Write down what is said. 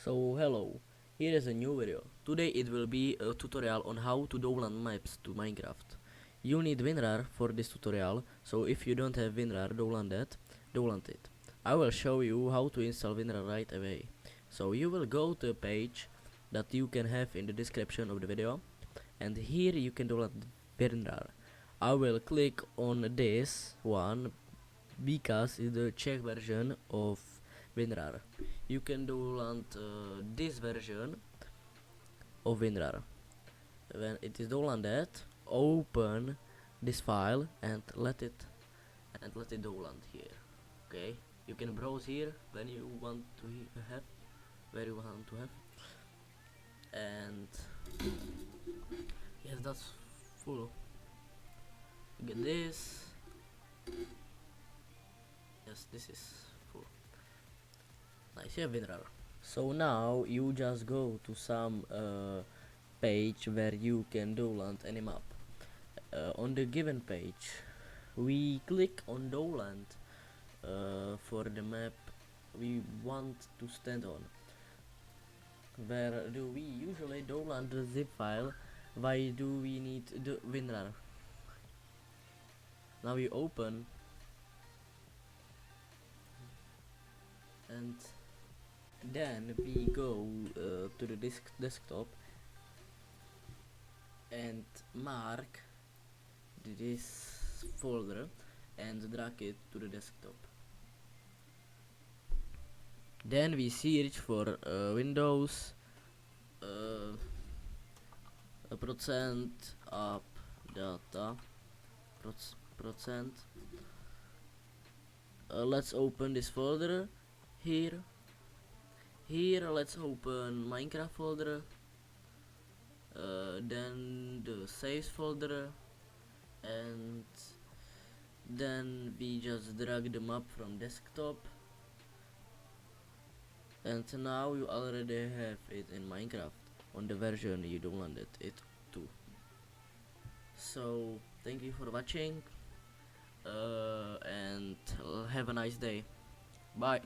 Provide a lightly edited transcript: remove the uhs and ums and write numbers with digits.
So hello, here is a new video. Today it will be a tutorial on how to download maps to Minecraft. You need WinRAR for this tutorial, so if you don't have WinRAR, download it. I will show you how to install WinRAR right away. So you will go to a page that you can have in the description of the video, and here you can download WinRAR. I will click on this one because it's the Czech version of WinRAR. You can download this version of WinRAR. When it is downloaded, open this file and let it download here. Okay, you can browse here when you want to have, where you want to have, and yes, that's full. You get this. Yes, this is full. Nice, you have WinRAR. So now you just go to some page where you can download any map. On the given page, we click on download for the map we want to stand on. Where do we usually download the zip file? Why do we need the WinRAR? Now we open and then we go to the desktop and mark this folder and drag it to the desktop. Then we search for Windows percent up data percent. Let's open this folder here. Here let's open Minecraft folder, then the saves folder, and then we just drag the map from desktop, and now you already have it in Minecraft on the version you downloaded it to. So thank you for watching, and have a nice day. Bye.